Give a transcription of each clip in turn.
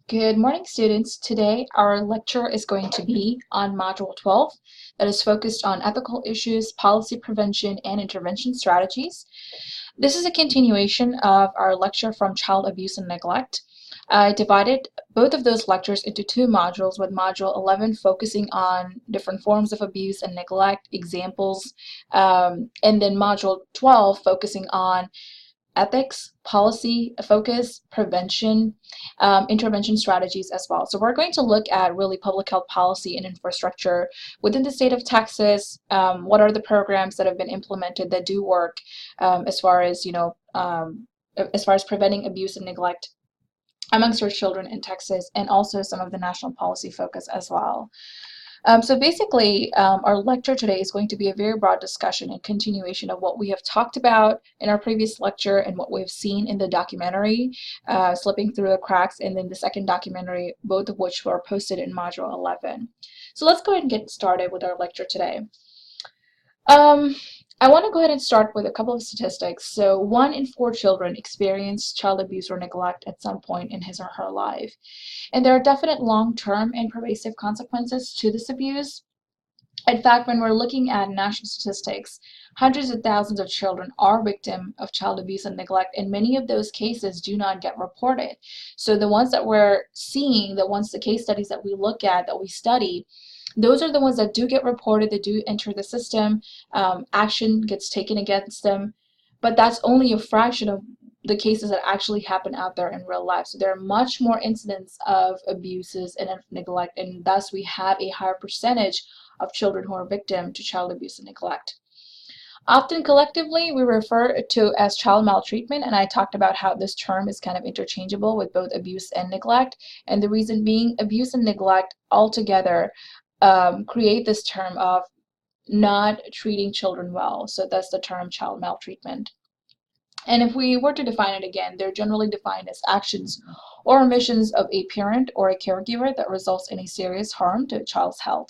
Good morning, students. Today, our lecture is going to be on Module 12 that is focused on ethical issues, policy prevention, and intervention strategies. This is a continuation of our lecture from child abuse and neglect. I divided both of those lectures into two modules, with Module 11 focusing on different forms of abuse and neglect, examples, and then Module 12 focusing on ethics, policy, focus, prevention, intervention strategies as well. So we're going to look at really public health policy and infrastructure within the state of Texas. What are the programs that have been implemented that do work as far as, as far as preventing abuse and neglect amongst our children in Texas, and also some of the national policy focus as well. So basically, our lecture today is going to be a very broad discussion and continuation of what we have talked about in our previous lecture and what we've seen in the documentary, Slipping Through the Cracks, and then the second documentary, both of which were posted in Module 11. So let's go ahead and get started with our lecture today. I want to go ahead and start with a couple of statistics. So 1 in 4 children experience child abuse or neglect at some point in his or her life. And there are definite long-term and pervasive consequences to this abuse. In fact, when we're looking at national statistics, hundreds of thousands of children are victims of child abuse and neglect, and many of those cases do not get reported. So the ones that we're seeing, the case studies that we look at, that we study, those are the ones that do get reported, that do enter the system, action gets taken against them, but that's only a fraction of the cases that actually happen out there in real life. So there are much more incidents of abuses and of neglect, and thus we have a higher percentage of children who are victim to child abuse and neglect. Often collectively, we refer to as child maltreatment, and I talked about how this term is kind of interchangeable with both abuse and neglect, and the reason being abuse and neglect altogether create this term of not treating children well. So that's the term child maltreatment. And if we were to define it again, they're generally defined as actions or omissions of a parent or a caregiver that results in a serious harm to a child's health.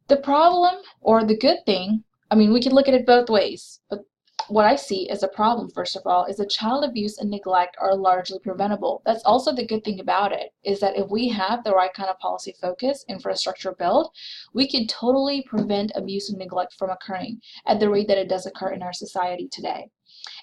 The problem, or the good thing, we can look at it both ways, but what I see as a problem, first of all, is that child abuse and neglect are largely preventable. That's also the good thing about it, is that if we have the right kind of policy focus, infrastructure built, we can totally prevent abuse and neglect from occurring at the rate that it does occur in our society today.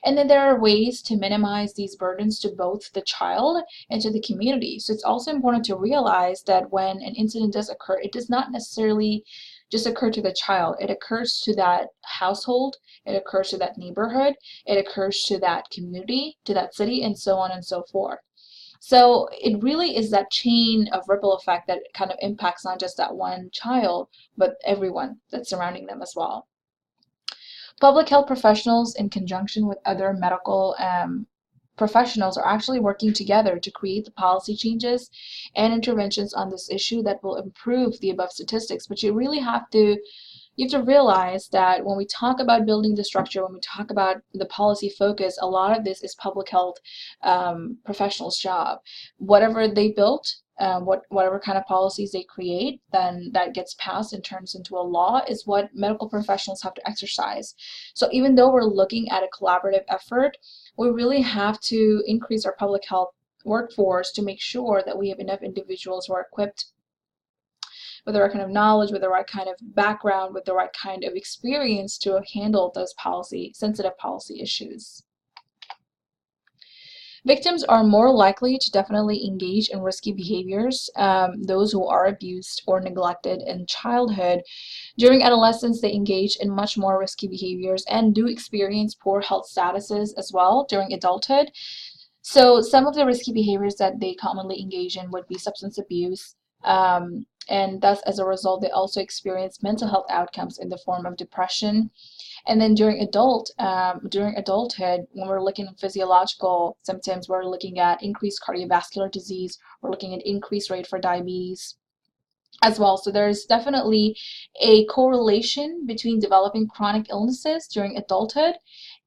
And then there are ways to minimize these burdens to both the child and to the community. So it's also important to realize that when an incident does occur, it does not necessarily just occur to the child. It occurs to that household, it occurs to that neighborhood, it occurs to that community, to that city, and so on and so forth. So it really is that chain of ripple effect that kind of impacts not just that one child, but everyone that's surrounding them as well. Public health professionals, in conjunction with other medical professionals, are actually working together to create the policy changes and interventions on this issue that will improve the above statistics. But you have to realize that when we talk about building the structure, when we talk about the policy focus, a lot of this is public health professionals' job. Whatever they built, whatever kind of policies they create, then that gets passed and turns into a law, is what medical professionals have to exercise. So even though we're looking at a collaborative effort, we really have to increase our public health workforce to make sure that we have enough individuals who are equipped with the right kind of knowledge, with the right kind of background, with the right kind of experience to handle those sensitive policy issues. Victims are more likely to definitely engage in risky behaviors, those who are abused or neglected in childhood. During adolescence, they engage in much more risky behaviors and do experience poor health statuses as well during adulthood. So some of the risky behaviors that they commonly engage in would be substance abuse, and thus as a result they also experience mental health outcomes in the form of depression. And then during adulthood, when we're looking at physiological symptoms, we're looking at increased cardiovascular disease, we're looking at increased rate for diabetes as well. So there's definitely a correlation between developing chronic illnesses during adulthood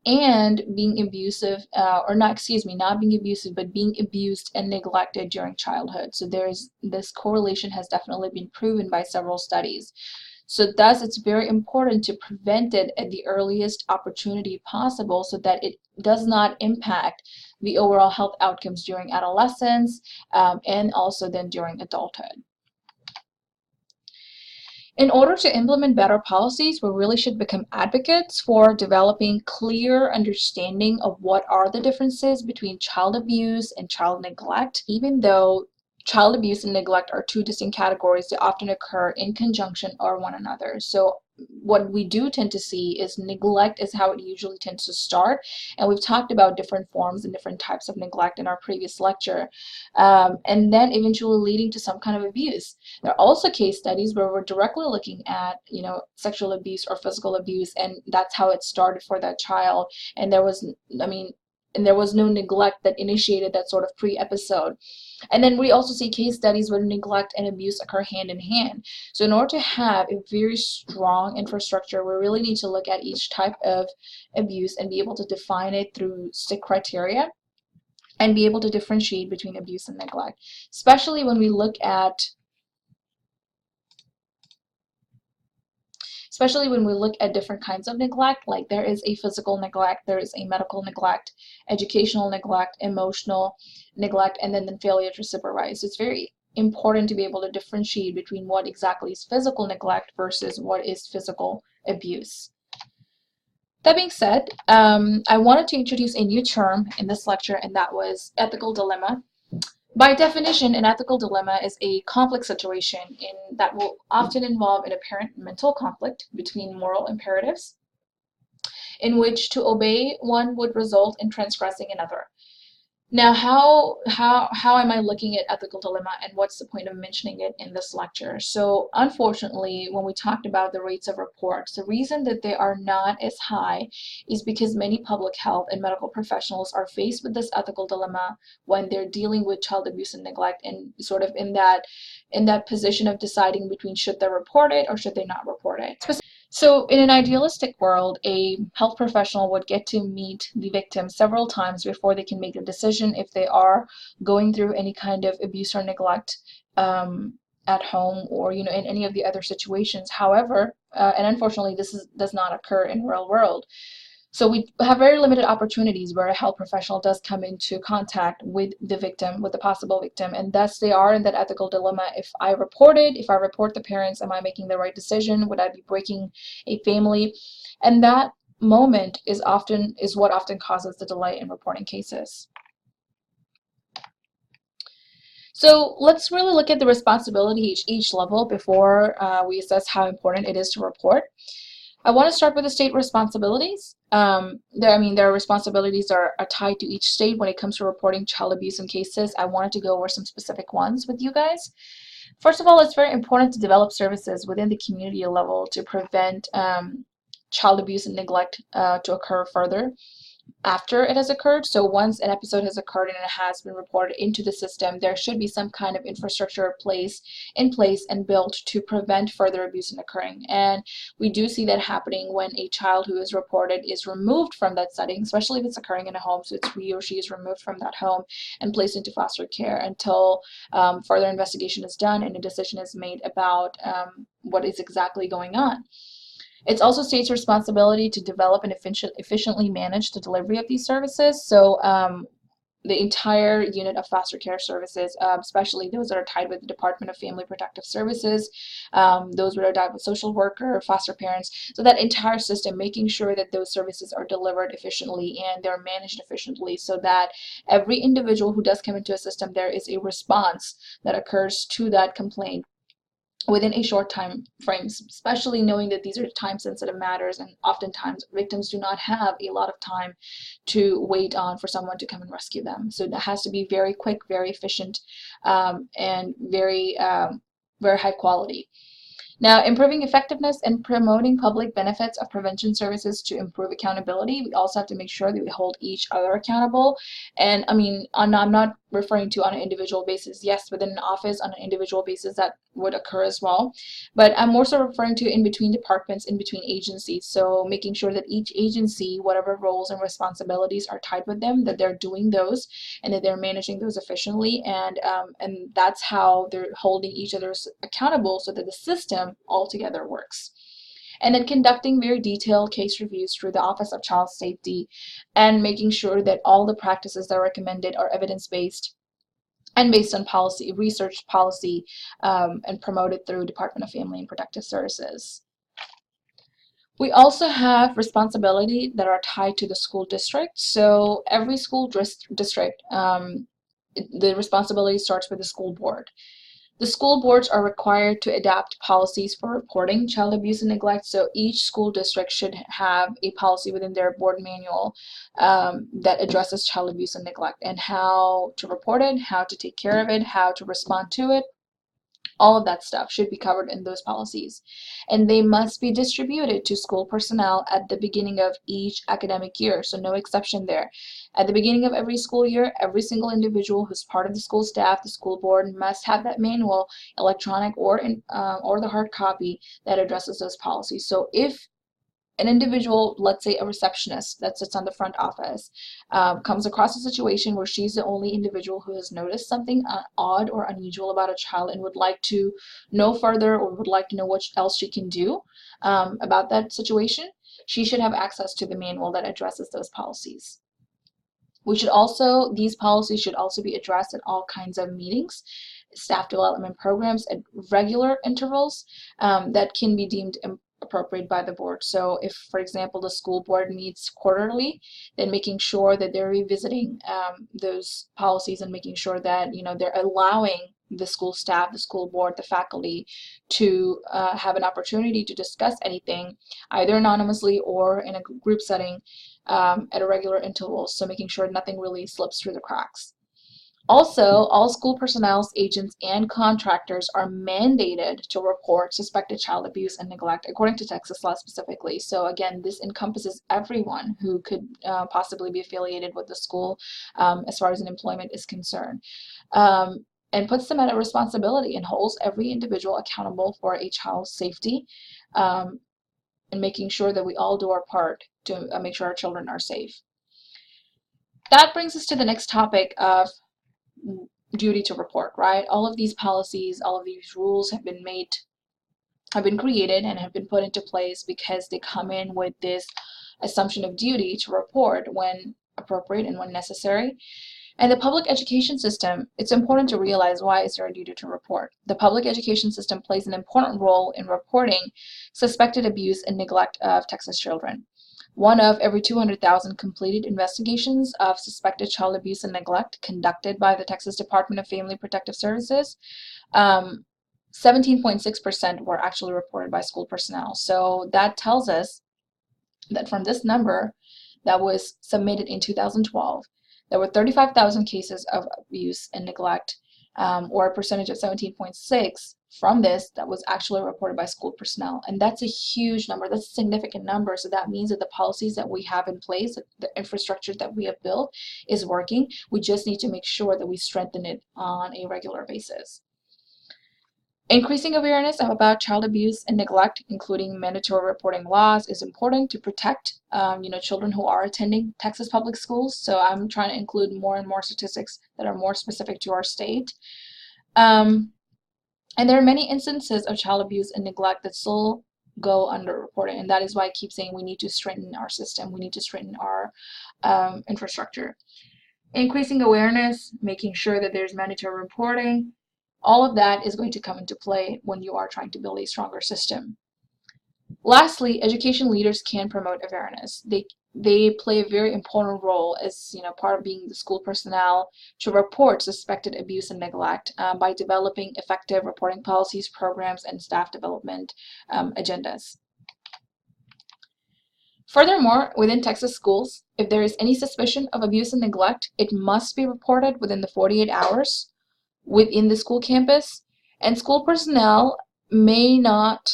and being abusive, not being abusive, but being abused and neglected during childhood. So this correlation has definitely been proven by several studies. So thus, it's very important to prevent it at the earliest opportunity possible so that it does not impact the overall health outcomes during adolescence, and also then during adulthood. In order to implement better policies, we really should become advocates for developing clear understanding of what are the differences between child abuse and child neglect. Even though child abuse and neglect are two distinct categories, they often occur in conjunction or one another. So what we do tend to see is neglect is how it usually tends to start, and we've talked about different forms and different types of neglect in our previous lecture, and then eventually leading to some kind of abuse. There are also case studies where we're directly looking at, sexual abuse or physical abuse, and that's how it started for that child, and there was no neglect that initiated that sort of pre-episode. And then we also see case studies where neglect and abuse occur hand in hand. So in order to have a very strong infrastructure, we really need to look at each type of abuse and be able to define it through strict criteria and be able to differentiate between abuse and neglect, especially when we look at different kinds of neglect. Like, there is a physical neglect, there is a medical neglect, educational neglect, emotional neglect, and then failure to supervise. So it's very important to be able to differentiate between what exactly is physical neglect versus what is physical abuse. That being said, I wanted to introduce a new term in this lecture, and that was ethical dilemma. By definition, an ethical dilemma is a complex situation that will often involve an apparent mental conflict between moral imperatives, in which to obey one would result in transgressing another. Now, how am I looking at ethical dilemma, and what's the point of mentioning it in this lecture? So unfortunately, when we talked about the rates of reports, the reason that they are not as high is because many public health and medical professionals are faced with this ethical dilemma when they're dealing with child abuse and neglect, and sort of in that position of deciding between should they report it or should they not report it. So in an idealistic world, a health professional would get to meet the victim several times before they can make a decision if they are going through any kind of abuse or neglect at home, or in any of the other situations. However, and unfortunately, does not occur in real world. So we have very limited opportunities where a health professional does come into contact with the victim, with the possible victim, and thus they are in that ethical dilemma. If I report the parents, am I making the right decision? Would I be breaking a family? And that moment is what often causes the delay in reporting cases. So let's really look at the responsibility each level before we assess how important it is to report. I want to start with the state responsibilities. Their responsibilities are tied to each state when it comes to reporting child abuse in cases. I wanted to go over some specific ones with you guys. First of all, it's very important to develop services within the community level to prevent child abuse and neglect to occur further after it has occurred. So once an episode has occurred and it has been reported into the system, there should be some kind of infrastructure in place and built to prevent further abuse from occurring. And we do see that happening when a child who is reported is removed from that setting, especially if it's occurring in a home. So he or she is removed from that home and placed into foster care until further investigation is done and a decision is made about what is exactly going on. It's also states' responsibility to develop and efficiently manage the delivery of these services. So the entire unit of foster care services, especially those that are tied with the Department of Family Protective Services, those that are tied with social worker, foster parents, so that entire system, making sure that those services are delivered efficiently and they're managed efficiently, so that every individual who does come into a system, there is a response that occurs to that complaint within a short time frame, especially knowing that these are time-sensitive matters, and oftentimes victims do not have a lot of time to wait on for someone to come and rescue them. So that has to be very quick, very efficient, and very high quality. Now, improving effectiveness and promoting public benefits of prevention services to improve accountability. We also have to make sure that we hold each other accountable. And I'm not referring to on an individual basis. Yes, within an office, on an individual basis, that would occur as well. But I'm more so referring to in between departments, in between agencies. So making sure that each agency, whatever roles and responsibilities are tied with them, that they're doing those and that they're managing those efficiently. And that's how they're holding each other accountable, so that the system altogether works. And then conducting very detailed case reviews through the Office of Child Safety and making sure that all the practices that are recommended are evidence-based and based on policy, research policy, and promoted through Department of Family and Protective Services. We also have responsibility that are tied to the school district. So every school district, the responsibility starts with the school board. The school boards are required to adapt policies for reporting child abuse and neglect. So each school district should have a policy within their board manual that addresses child abuse and neglect and how to report it, how to take care of it, how to respond to it. All of that stuff should be covered in those policies. And they must be distributed to school personnel at the beginning of each academic year, so no exception there. At the beginning of every school year, every single individual who's part of the school staff, the school board, must have that manual, electronic or the hard copy, that addresses those policies. So if an individual, let's say a receptionist that sits on the front office, comes across a situation where she's the only individual who has noticed something odd or unusual about a child and would like to know further or would like to know what else she can do about that situation, she should have access to the manual that addresses those policies. These policies should also be addressed at all kinds of meetings, staff development programs at regular intervals that can be deemed appropriate by the board. So if, for example, the school board meets quarterly, then making sure that they're revisiting those policies and making sure that they're allowing the school staff, the school board, the faculty to have an opportunity to discuss anything, either anonymously or in a group setting at a regular interval. So making sure nothing really slips through the cracks. Also, all school personnel, agents, and contractors are mandated to report suspected child abuse and neglect according to Texas law specifically. So again, this encompasses everyone who could possibly be affiliated with the school as far as an employment is concerned. And puts them at a responsibility and holds every individual accountable for a child's safety and making sure that we all do our part to make sure our children are safe. That brings us to the next topic of duty to report, right? All of these policies, all of these rules have been created and have been put into place because they come in with this assumption of duty to report when appropriate and when necessary. And the public education system, it's important to realize why is there a duty to report. The public education system plays an important role in reporting suspected abuse and neglect of Texas children. One of every 200,000 completed investigations of suspected child abuse and neglect conducted by the Texas Department of Family Protective Services, 17.6% were actually reported by school personnel. So that tells us that from this number that was submitted in 2012, there were 35,000 cases of abuse and neglect, or a percentage of 17.6 from this that was actually reported by school personnel. And that's a huge number. That's a significant number. So that means that the policies that we have in place, the infrastructure that we have built is working. We just need to make sure that we strengthen it on a regular basis. Increasing awareness about child abuse and neglect, including mandatory reporting laws, is important to protect children who are attending Texas public schools. So I'm trying to include more and more statistics that are more specific to our state. And there are many instances of child abuse and neglect that still go underreported, and that is why I keep saying we need to strengthen our system. We need to strengthen our infrastructure. Increasing awareness, making sure that there's mandatory reporting, all of that is going to come into play when you are trying to build a stronger system. Lastly, education leaders can promote awareness. They play a very important role as part of being the school personnel to report suspected abuse and neglect by developing effective reporting policies, programs, and staff development agendas. Furthermore, within Texas schools, if there is any suspicion of abuse and neglect, it must be reported within the 48 hours within the school campus, and school personnel may not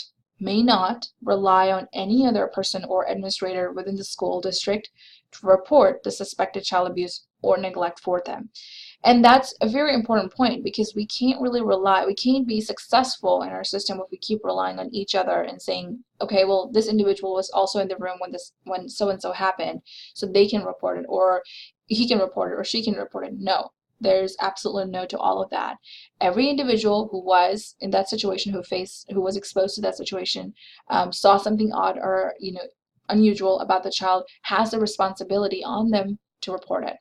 rely on any other person or administrator within the school district to report the suspected child abuse or neglect for them. And that's a very important point, because we can't be successful in our system if we keep relying on each other and saying, okay, well, this individual was also in the room when so-and-so happened, so they can report it, or he can report it, or she can report it. No. There's absolutely no to all of that. Every individual who was in that situation, who was exposed to that situation, saw something odd or unusual about the child, has the responsibility on them to report it.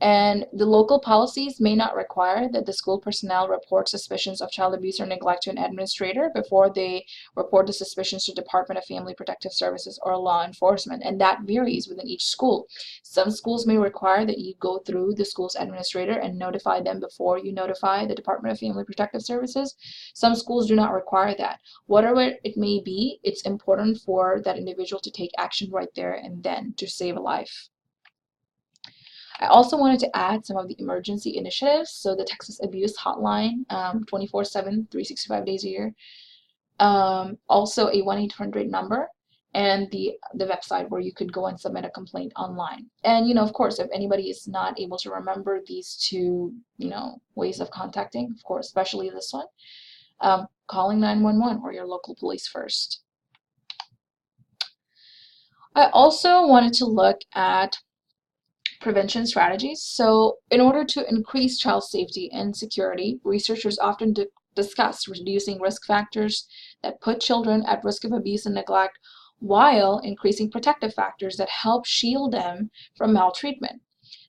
And the local policies may not require that the school personnel report suspicions of child abuse or neglect to an administrator before they report the suspicions to Department of Family Protective Services or law enforcement, and that varies within each school. Some schools may require that you go through the school's administrator and notify them before you notify the Department of Family Protective Services. Some schools do not require that. Whatever it may be, it's important for that individual to take action right there and then to save a life. I also wanted to add some of the emergency initiatives. So the Texas Abuse Hotline, 24/7, 365 days a year. Also a 1-800 number, and the website where you could go and submit a complaint online. And of course, if anybody is not able to remember these two ways of contacting, of course, especially this one, calling 911 or your local police first. I also wanted to look at prevention strategies. So in order to increase child safety and security, researchers often discuss reducing risk factors that put children at risk of abuse and neglect while increasing protective factors that help shield them from maltreatment.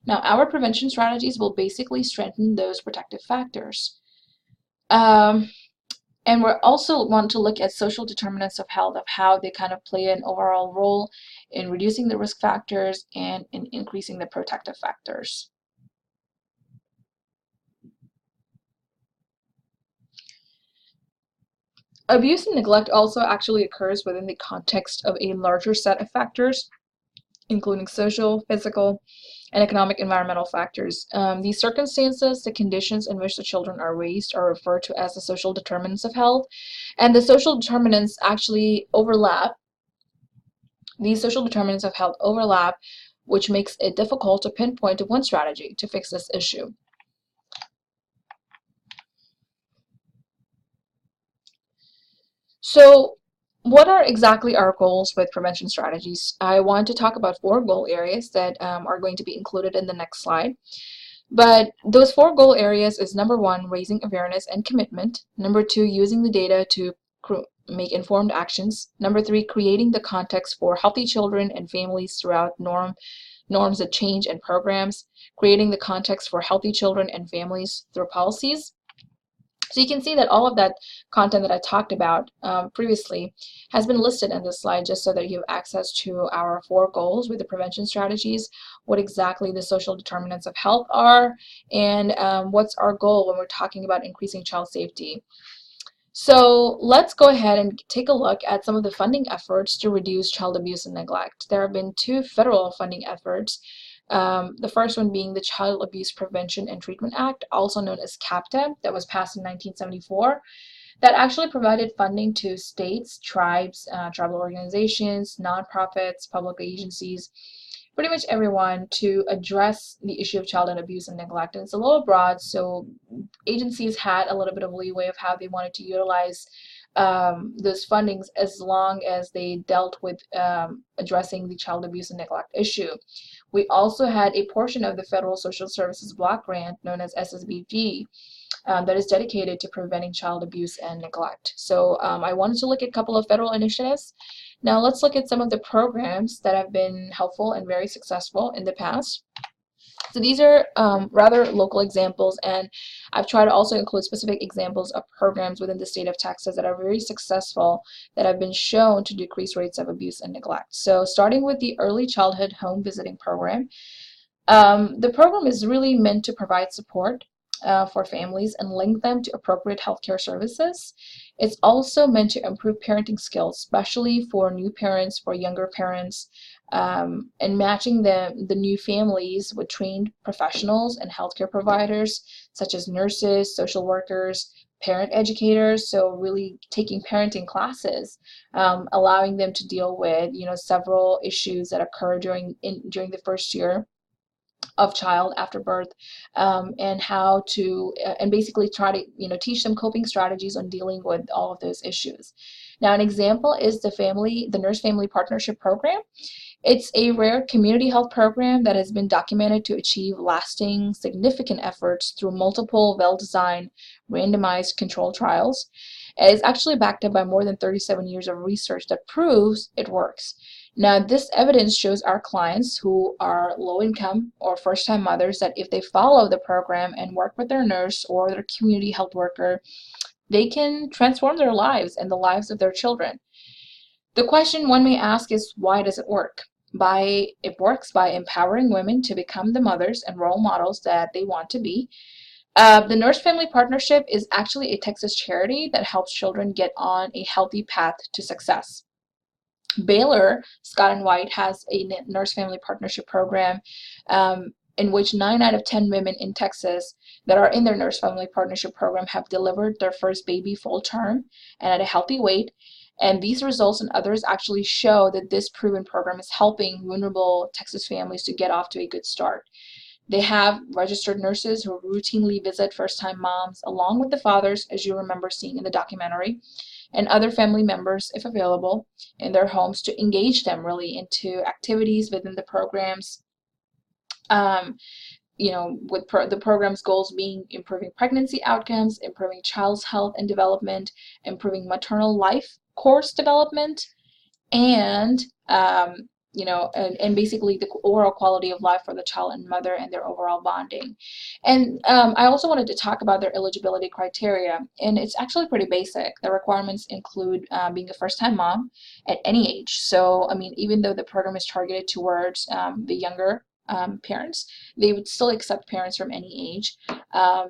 Now, our prevention strategies will basically strengthen those protective factors. And we also want to look at social determinants of health, of how they kind of play an overall role in reducing the risk factors and in increasing the protective factors. Abuse and neglect also actually occurs within the context of a larger set of factors, including social, physical, and economic environmental factors. These circumstances, the conditions in which the children are raised, are referred to as the social determinants of health, and the social determinants actually overlap. These social determinants of health overlap, which makes it difficult to pinpoint one strategy to fix this issue. So, what are exactly our goals with prevention strategies? I want to talk about 4 goal areas that are going to be included in the next slide. But those 4 goal areas is number 1, raising awareness and commitment. Number 2, using the data to make informed actions. Number 3, creating the context for healthy children and families throughout norms that change and programs. Creating the context for healthy children and families through policies. So you can see that all of that content that I talked about previously has been listed in this slide, just so that you have access to our 4 goals with the prevention strategies, what exactly the social determinants of health are, and what's our goal when we're talking about increasing child safety. So let's go ahead and take a look at some of the funding efforts to reduce child abuse and neglect. There have been 2 federal funding efforts. The first one being the Child Abuse Prevention and Treatment Act, also known as CAPTA, that was passed in 1974, that actually provided funding to states, tribes, tribal organizations, nonprofits, public agencies, pretty much everyone, to address the issue of child abuse and neglect. And it's a little broad, so agencies had a little bit of leeway of how they wanted to utilize those fundings, as long as they dealt with addressing the child abuse and neglect issue. We also had a portion of the Federal Social Services Block Grant, known as SSBG, that is dedicated to preventing child abuse and neglect. So I wanted to look at a couple of federal initiatives. Now let's look at some of the programs that have been helpful and very successful in the past. So these are rather local examples, and I've tried to also include specific examples of programs within the state of Texas that are very successful, that have been shown to decrease rates of abuse and neglect. So starting with the Early Childhood Home Visiting Program, the program is really meant to provide support for families and link them to appropriate healthcare services. It's also meant to improve parenting skills, especially for new parents, for younger parents, and matching the new families with trained professionals and healthcare providers, such as nurses, social workers, parent educators. So really taking parenting classes, allowing them to deal with several issues that occur during the first year of child after birth, and how to and basically try to teach them coping strategies on dealing with all of those issues. Now, an example is the Nurse Family Partnership Program. It's a rare community health program that has been documented to achieve lasting, significant efforts through multiple well-designed, randomized controlled trials. It is actually backed up by more than 37 years of research that proves it works. Now, this evidence shows our clients who are low income or first-time mothers that if they follow the program and work with their nurse or their community health worker, they can transform their lives and the lives of their children. The question one may ask is, why does it work? It works by empowering women to become the mothers and role models that they want to be. The Nurse Family Partnership is actually a Texas charity that helps children get on a healthy path to success. Baylor Scott and White has a Nurse Family Partnership program in which 9 out of 10 women in Texas that are in their Nurse Family Partnership program have delivered their first baby full term and at a healthy weight. And these results and others actually show that this proven program is helping vulnerable Texas families to get off to a good start. They have registered nurses who routinely visit first-time moms along with the fathers, as you remember seeing in the documentary, and other family members, if available, in their homes to engage them really into activities within the programs. With the program's goals being improving pregnancy outcomes, improving child's health and development, improving maternal life course development, and basically the overall quality of life for the child and mother and their overall bonding. And I also wanted to talk about their eligibility criteria, and it's actually pretty basic. The requirements include being a first-time mom at any age. So, I mean, even though the program is targeted towards the younger parents, they would still accept parents from any age.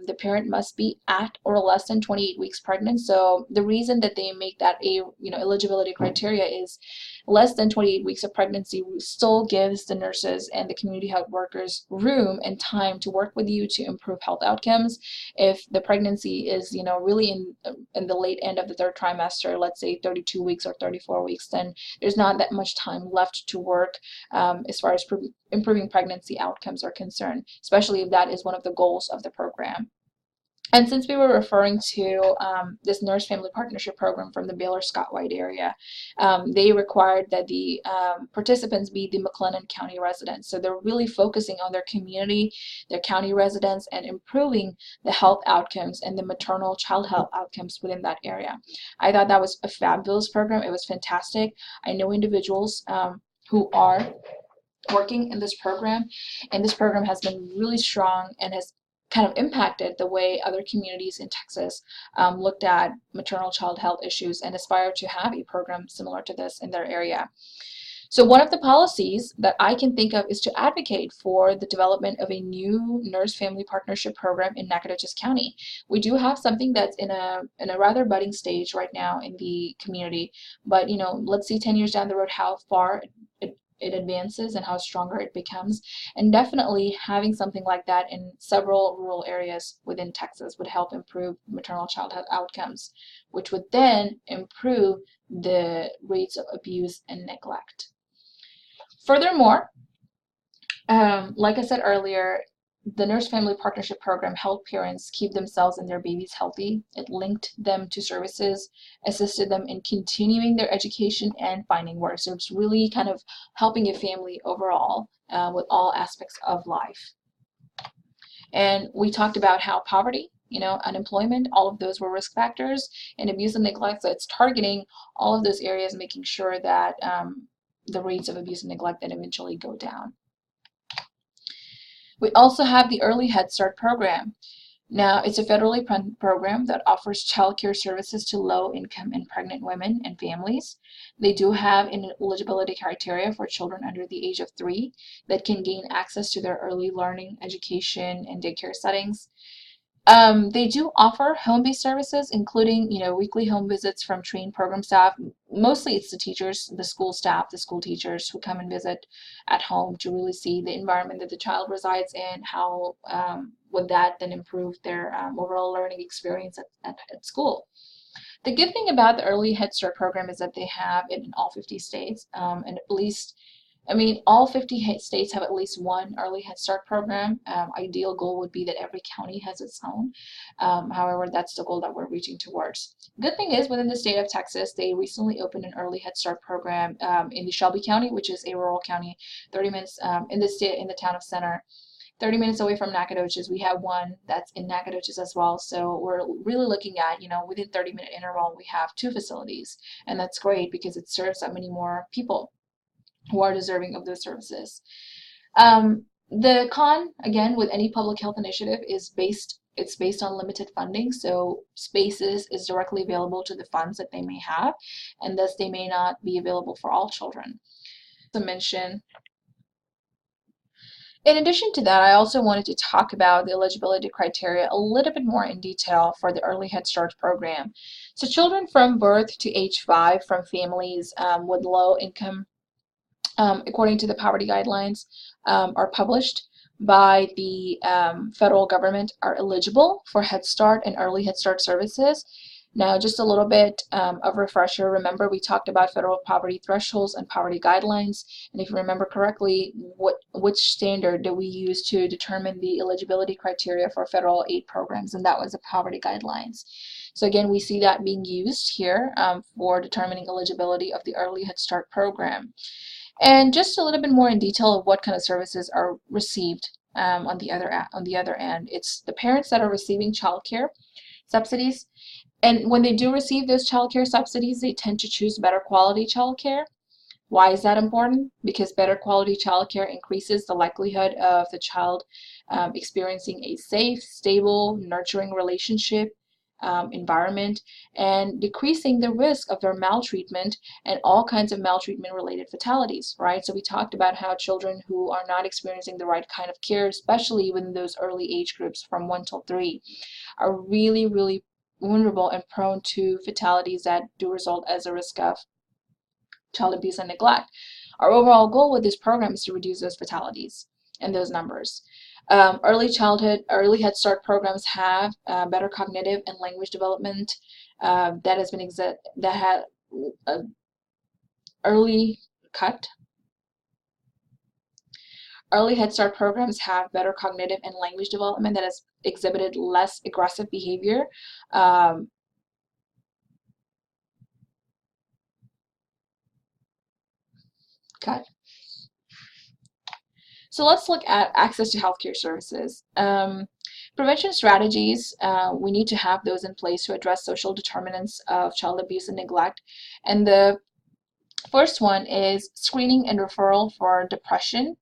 The parent must be at or less than 28 weeks pregnant. So the reason that they make that a eligibility criteria is less than 28 weeks of pregnancy still gives the nurses and the community health workers room and time to work with you to improve health outcomes. If the pregnancy is really in the late end of the third trimester, let's say 32 weeks or 34 weeks, then there's not that much time left to work as far as improving pregnancy outcomes are concerned, especially if that is one of the goals of the program. And since we were referring to this Nurse Family Partnership Program from the Baylor Scott White area, they required that the participants be the McLennan County residents. So they're really focusing on their community, their county residents, and improving the health outcomes and the maternal child health outcomes within that area. I thought that was a fabulous program. It was fantastic. I know individuals who are working in this program, and this program has been really strong and has kind of impacted the way other communities in Texas looked at maternal child health issues and aspire to have a program similar to this in their area. So one of the policies that I can think of is to advocate for the development of a new Nurse Family Partnership Program in Nacogdoches County. We do have something that's in a rather budding stage right now in the community, but let's see 10 years down the road how far it advances and how stronger it becomes. And definitely having something like that in several rural areas within Texas would help improve maternal child health outcomes, which would then improve the rates of abuse and neglect. Furthermore, like I said earlier, the Nurse Family Partnership Program helped parents keep themselves and their babies healthy. It linked them to services, assisted them in continuing their education and finding work. So it's really kind of helping a family overall with all aspects of life. And we talked about how poverty, unemployment, all of those were risk factors, and abuse and neglect. So it's targeting all of those areas, making sure that the rates of abuse and neglect then eventually go down. We also have the Early Head Start program. Now, it's a federally funded program that offers child care services to low-income and pregnant women and families. They do have an eligibility criteria for children under the age of 3 that can gain access to their early learning, education, and daycare settings. They do offer home-based services, including, weekly home visits from trained program staff. Mostly it's the teachers, the school staff, the school teachers who come and visit at home to really see the environment that the child resides in, how would that then improve their overall learning experience at school. The good thing about the Early Head Start program is that they have it in all 50 states, and at least I mean, all 50 states have at least one early Head Start program. Ideal goal would be that every county has its own. However, that's the goal that we're reaching towards. Good thing is, within the state of Texas, they recently opened an early Head Start program in the Shelby County, which is a rural county, 30 minutes in the state, in the town of Center. 30 minutes away from Nacogdoches. We have one that's in Nacogdoches as well. So we're really looking at, within 30-minute interval, we have two facilities. And that's great because it serves that many more people who are deserving of those services. The con, again, with any public health initiative it's based on limited funding, so spaces is directly available to the funds that they may have, and thus they may not be available for all children. To mention, in addition to that, I also wanted to talk about the eligibility criteria a little bit more in detail for the Early Head Start program. So children from birth to age 5 from families with low income, according to the poverty guidelines, are published by the federal government, are eligible for Head Start and Early Head Start services. Now, just a little bit of refresher. Remember, we talked about federal poverty thresholds and poverty guidelines. And if you remember correctly, which standard do we use to determine the eligibility criteria for federal aid programs? And that was the poverty guidelines. So again, we see that being used here for determining eligibility of the Early Head Start program. And just a little bit more in detail of what kind of services are received on the other end. It's the parents that are receiving child care subsidies. And when they do receive those child care subsidies, they tend to choose better quality child care. Why is that important? Because better quality child care increases the likelihood of the child experiencing a safe, stable, nurturing relationship environment, and decreasing the risk of their maltreatment and all kinds of maltreatment related fatalities, right? So we talked about how children who are not experiencing the right kind of care, especially within those early age groups from 1 till 3, are really, really vulnerable and prone to fatalities that do result as a risk of child abuse and neglect. Our overall goal with this program is to reduce those fatalities and those numbers. Early Head Start programs have better cognitive and language development. That has been that had early cut. Early Head Start programs have better cognitive and language development that has exhibited less aggressive behavior. Cut. So let's look at access to healthcare services. Prevention strategies, we need to have those in place to address social determinants of child abuse and neglect. And the first one is screening and referral for depression.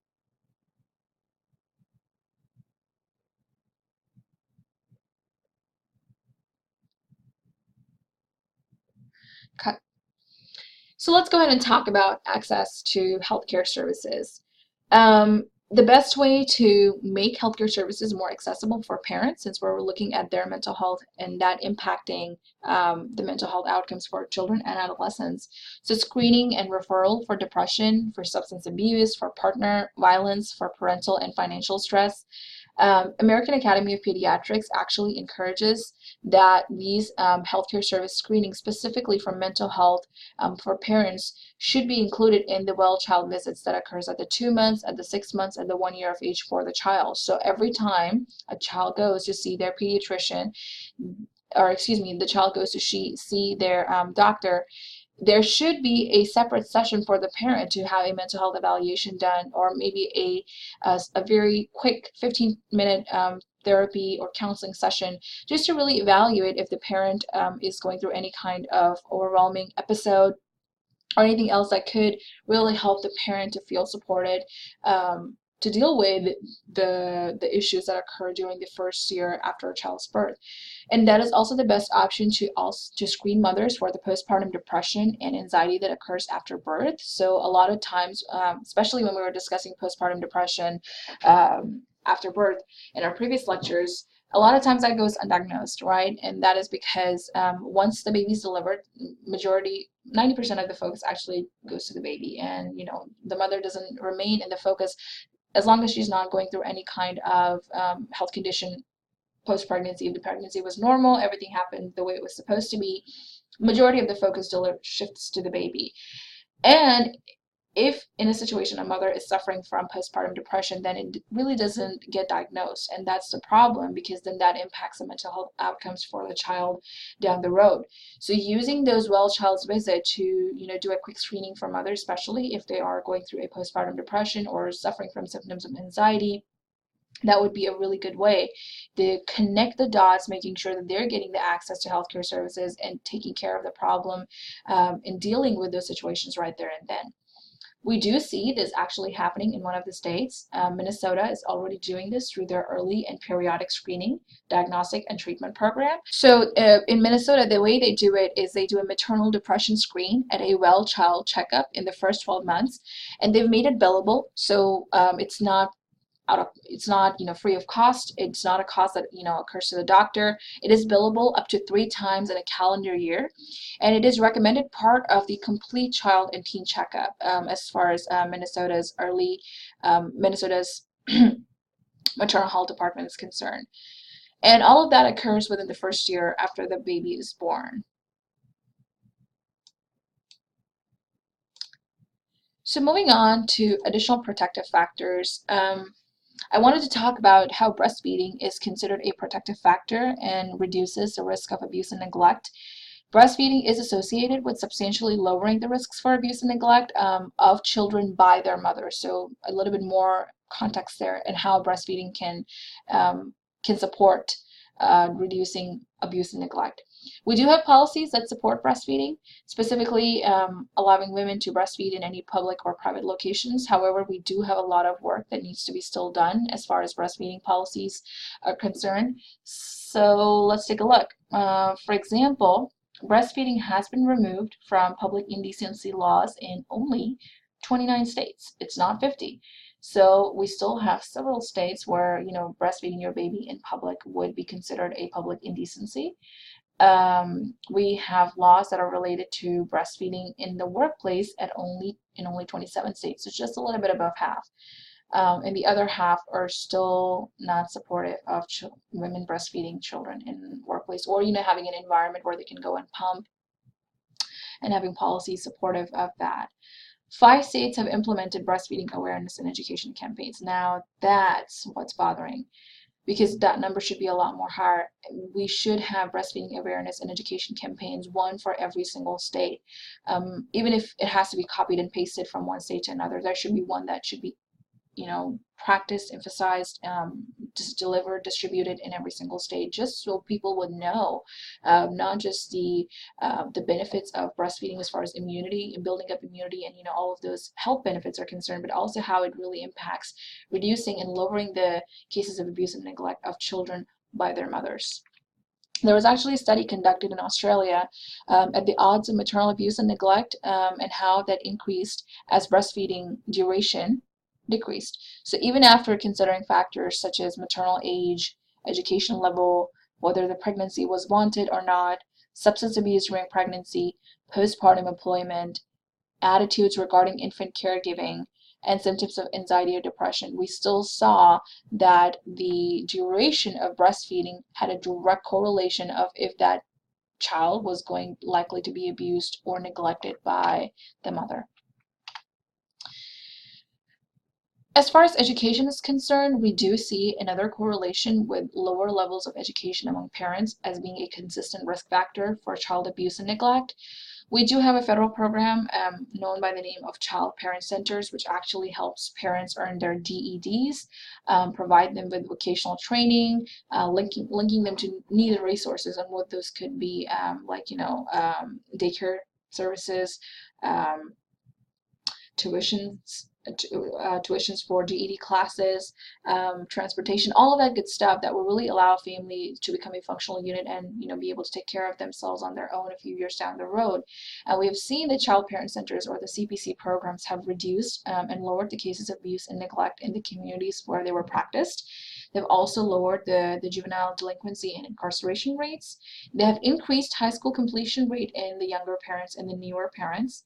Cut. So let's go ahead and talk about access to healthcare services. The best way to make healthcare services more accessible for parents, since we're looking at their mental health and that impacting the mental health outcomes for children and adolescents. So screening and referral for depression, for substance abuse, for partner violence, for parental and financial stress. American Academy of Pediatrics actually encourages that these healthcare service screenings, specifically for mental health for parents, should be included in the well child visits that occurs at the 2 months, at the 6 months, at the 1 year of age for the child. So every time a child goes to see their pediatrician, or excuse me, the child goes to see their doctor, there should be a separate session for the parent to have a mental health evaluation done, or maybe a very quick 15-minute therapy or counseling session, just to really evaluate if the parent is going through any kind of overwhelming episode or anything else that could really help the parent to feel supported to deal with the issues that occur during the first year after a child's birth. And that is also the best option to screen mothers for the postpartum depression and anxiety that occurs after birth. So a lot of times, especially when we were discussing postpartum depression after birth in our previous lectures, a lot of times that goes undiagnosed, right? And that is because once the baby's delivered, 90% of the focus actually goes to the baby, and the mother doesn't remain in the focus as long as she's not going through any kind of health condition post-pregnancy. If the pregnancy was normal, everything happened the way it was supposed to be, majority of the focus shifts to the baby. And if in a situation a mother is suffering from postpartum depression, then it really doesn't get diagnosed, and that's the problem, because then that impacts the mental health outcomes for the child down the road. So using those well child's visit to, do a quick screening for mothers, especially if they are going through a postpartum depression or suffering from symptoms of anxiety, that would be a really good way to connect the dots, making sure that they're getting the access to healthcare services and taking care of the problem, and dealing with those situations right there and then. We do see this actually happening in one of the states. Minnesota is already doing this through their early and periodic screening, diagnostic, and treatment program. So in Minnesota, the way they do it is they do a maternal depression screen at a well child checkup in the first 12 months, and they've made it billable. So it's not free of cost. It's not a cost that occurs to the doctor. It is billable up to 3 times in a calendar year, and it is recommended part of the complete child and teen checkup, as far as Minnesota's maternal health department is concerned. And all of that occurs within the first year after the baby is born. So moving on to additional protective factors, I wanted to talk about how breastfeeding is considered a protective factor and reduces the risk of abuse and neglect. Breastfeeding is associated with substantially lowering the risks for abuse and neglect of children by their mothers. So a little bit more context there, and how breastfeeding can support reducing abuse and neglect. We do have policies that support breastfeeding, specifically allowing women to breastfeed in any public or private locations. However, we do have a lot of work that needs to be still done as far as breastfeeding policies are concerned. So let's take a look. For example, breastfeeding has been removed from public indecency laws in only 29 states. It's not 50. So we still have several states where, breastfeeding your baby in public would be considered a public indecency. We have laws that are related to breastfeeding in the workplace in only 27 states, so just a little bit above half. And the other half are still not supportive of women breastfeeding children in workplace, or having an environment where they can go and pump, and having policies supportive of that. 5 states have implemented breastfeeding awareness and education campaigns. Now that's what's bothering, because that number should be a lot more higher. We should have breastfeeding awareness and education campaigns, one for every single state. Even if it has to be copied and pasted from one state to another, there should be one that should be practiced, emphasized, just delivered, distributed in every single state, just so people would know not just the benefits of breastfeeding as far as immunity and building up immunity and all of those health benefits are concerned, but also how it really impacts reducing and lowering the cases of abuse and neglect of children by their mothers. There was actually a study conducted in Australia at the odds of maternal abuse and neglect, and how that increased as breastfeeding duration decreased. So even after considering factors such as maternal age, education level, whether the pregnancy was wanted or not, substance abuse during pregnancy, postpartum employment, attitudes regarding infant caregiving, and symptoms of anxiety or depression, we still saw that the duration of breastfeeding had a direct correlation of if that child was likely to be abused or neglected by the mother. As far as education is concerned, we do see another correlation with lower levels of education among parents as being a consistent risk factor for child abuse and neglect. We do have a federal program known by the name of Child Parent Centers, which actually helps parents earn their DEDs, provide them with vocational training, linking them to needed resources, and what those could be, daycare services, tuitions for GED classes, transportation, all of that good stuff that will really allow a family to become a functional unit and be able to take care of themselves on their own a few years down the road. And we have seen the child parent centers, or the CPC programs, have reduced and lowered the cases of abuse and neglect in the communities where they were practiced. They've also lowered the juvenile delinquency and incarceration rates. They have increased high school completion rate in the younger parents and the newer parents.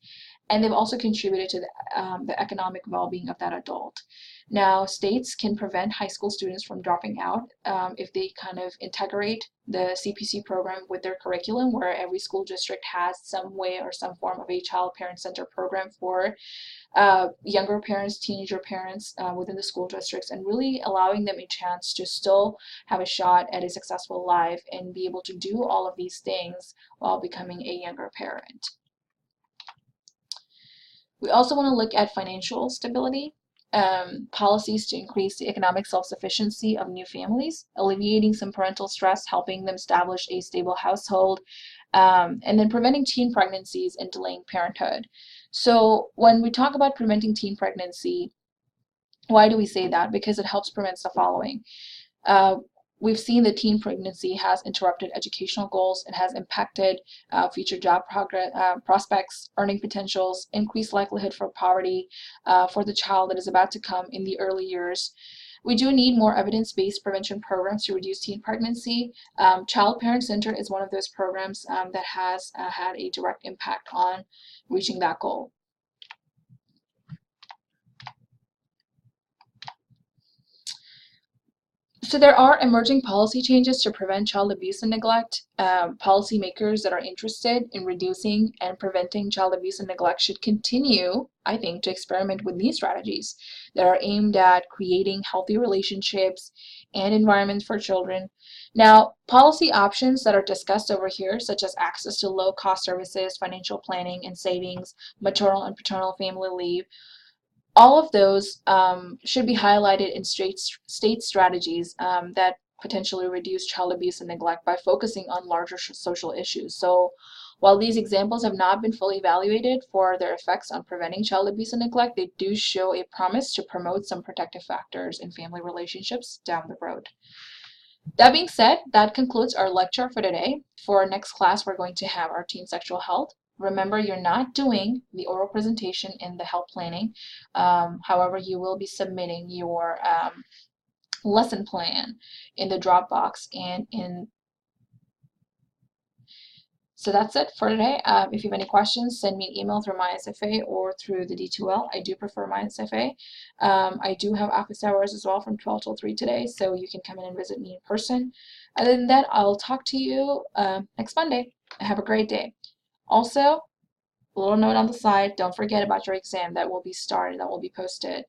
and they've also contributed to the economic well-being of that adult. Now, states can prevent high school students from dropping out if they kind of integrate the CPC program with their curriculum, where every school district has some way or some form of a child parent center program for younger parents, teenager parents within the school districts, and really allowing them a chance to still have a shot at a successful life and be able to do all of these things while becoming a younger parent. We also want to look at financial stability. Policies to increase the economic self-sufficiency of new families, alleviating some parental stress, helping them establish a stable household, and then preventing teen pregnancies and delaying parenthood. So when we talk about preventing teen pregnancy, why do we say that? Because it helps prevent the following. We've seen that teen pregnancy has interrupted educational goals. It has impacted future job prospects, earning potentials, increased likelihood for poverty for the child that is about to come in the early years. We do need more evidence-based prevention programs to reduce teen pregnancy. Child Parent Center is one of those programs that has had a direct impact on reaching that goal. So there are emerging policy changes to prevent child abuse and neglect. Policymakers that are interested in reducing and preventing child abuse and neglect should continue, I think, to experiment with these strategies that are aimed at creating healthy relationships and environments for children. Now, policy options that are discussed over here, such as access to low-cost services, financial planning and savings, maternal and paternal family leave, all of those should be highlighted in state strategies that potentially reduce child abuse and neglect by focusing on larger social issues. So while these examples have not been fully evaluated for their effects on preventing child abuse and neglect, they do show a promise to promote some protective factors in family relationships down the road. That being said, that concludes our lecture for today. For our next class, we're going to have our teen sexual health. Remember, you're not doing the oral presentation in the health planning. However, you will be submitting your lesson plan in the Dropbox and in. So that's it for today. If you have any questions, send me an email through MySFA or through the D2L. I do prefer MySFA. I do have office hours as well from 12 till 3 today, so you can come in and visit me in person. Other than that, I'll talk to you next Monday. Have a great day. Also, a little note on the side, don't forget about your exam that will be posted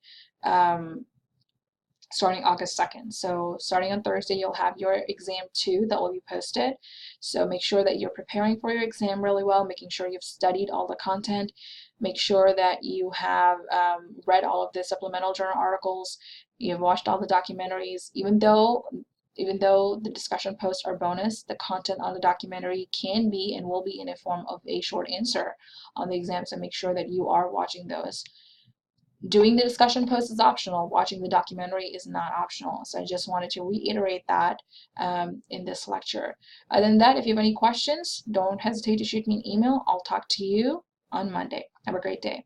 starting August 2nd. So starting on Thursday, you'll have your exam 2 that will be posted. So make sure that you're preparing for your exam really well, making sure you've studied all the content, make sure that you have read all of the supplemental journal articles, you've watched all the documentaries. Even though the discussion posts are bonus, the content on the documentary can be and will be in a form of a short answer on the exam, so make sure that you are watching those. Doing the discussion post is optional. Watching the documentary is not optional. So I just wanted to reiterate that in this lecture. Other than that, if you have any questions, don't hesitate to shoot me an email. I'll talk to you on Monday. Have a great day.